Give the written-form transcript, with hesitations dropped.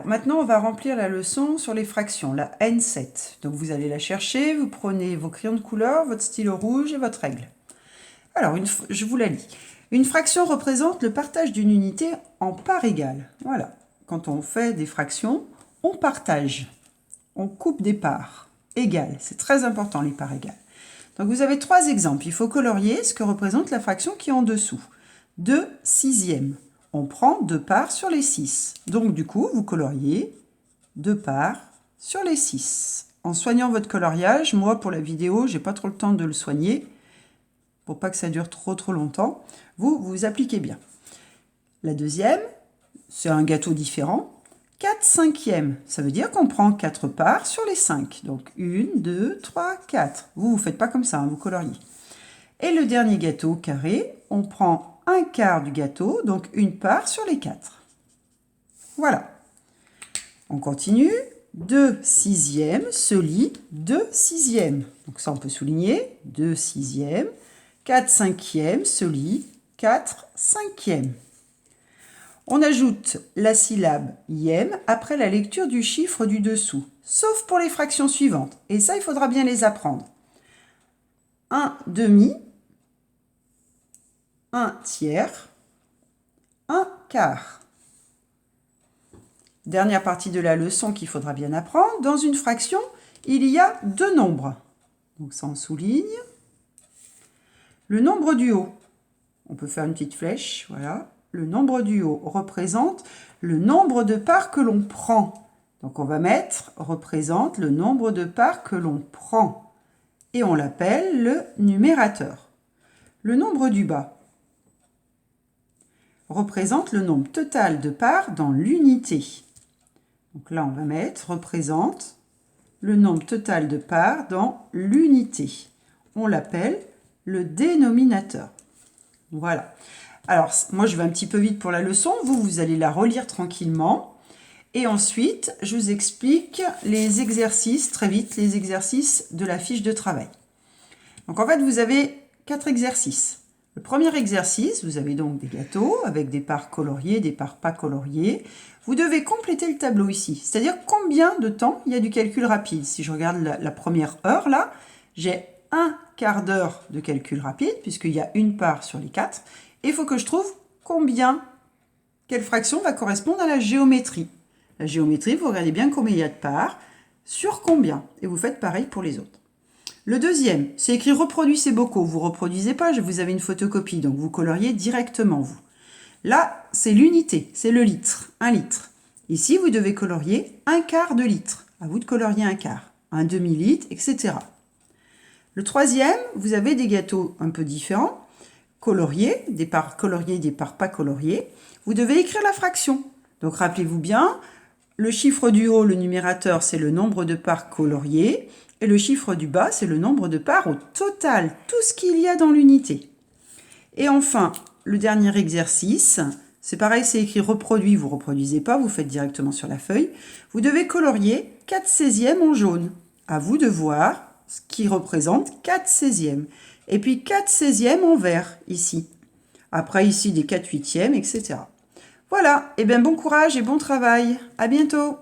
Maintenant, on va remplir la leçon sur les fractions, la N7. Donc, vous allez la chercher, vous prenez vos crayons de couleur, votre stylo rouge et votre règle. Alors, je vous la lis. Une fraction représente le partage d'une unité en parts égales. Voilà. Quand on fait des fractions, on partage. On coupe des parts égales. C'est très important, les parts égales. Donc, vous avez 3 exemples. Il faut colorier ce que représente la fraction qui est en dessous. 2 sixièmes. On prend 2 parts sur les 6. Donc, du coup, vous coloriez 2 parts sur les 6. En soignant votre coloriage, moi, pour la vidéo, j'ai pas trop le temps de le soigner, pour pas que ça dure trop longtemps. Vous appliquez bien. La deuxième, c'est un gâteau différent. 4 cinquièmes, ça veut dire qu'on prend 4 parts sur les 5. Donc, 1, 2, 3, 4. Vous ne faites pas comme ça, hein, vous coloriez. Et le dernier gâteau carré, on prend un quart du gâteau, donc une part sur les 4. Voilà. On continue. 2 sixièmes se lit 2 sixièmes. Donc ça, on peut souligner. 2 sixièmes. 4 cinquièmes se lit 4 cinquièmes. On ajoute la syllabe ième après la lecture du chiffre du dessous, sauf pour les fractions suivantes. Et ça, il faudra bien les apprendre. 1 demi, 1 tiers, 1 quart. Dernière partie de la leçon qu'il faudra bien apprendre. Dans une fraction, il y a 2 nombres. Donc ça, on souligne. Le nombre du haut. On peut faire une petite flèche, voilà. Le nombre du haut représente le nombre de parts que l'on prend. Donc on va mettre représente le nombre de parts que l'on prend. Et on l'appelle le numérateur. Le nombre du bas représente le nombre total de parts dans l'unité. Donc là, on va mettre représente le nombre total de parts dans l'unité. On l'appelle le dénominateur. Voilà. Alors, moi, je vais un petit peu vite pour la leçon. Vous allez la relire tranquillement. Et ensuite, je vous explique les exercices, très vite, les exercices de la fiche de travail. Donc, en fait, vous avez 4 exercices. Le premier exercice, vous avez donc des gâteaux avec des parts coloriées, des parts pas coloriées. Vous devez compléter le tableau ici, c'est-à-dire combien de temps il y a du calcul rapide. Si je regarde la première heure, là, j'ai un quart d'heure de calcul rapide, puisqu'il y a une part sur les 4. Et il faut que je trouve quelle fraction va correspondre à la géométrie. La géométrie, vous regardez bien combien il y a de parts, sur combien. Et vous faites pareil pour les autres. Le deuxième, c'est écrit « Reproduis ces bocaux ». Vous ne reproduisez pas, vous avez une photocopie, donc vous coloriez directement, vous. Là, c'est l'unité, c'est le litre, 1 litre. Ici, vous devez colorier un quart de litre. À vous de colorier un quart, un demi-litre, etc. Le troisième, vous avez des gâteaux un peu différents, coloriés, des parts coloriées, des parts pas coloriées. Vous devez écrire la fraction. Donc, rappelez-vous bien, le chiffre du haut, le numérateur, c'est le nombre de parts coloriées. Et le chiffre du bas, c'est le nombre de parts au total, tout ce qu'il y a dans l'unité. Et enfin, le dernier exercice, c'est pareil, c'est écrit « Reproduis », vous ne reproduisez pas, vous faites directement sur la feuille. Vous devez colorier 4 16e en jaune. À vous de voir ce qui représente 4 16e. Et puis 4 16e en vert, ici. Après, ici, des 4 8e, etc. Voilà, et bien bon courage et bon travail. À bientôt.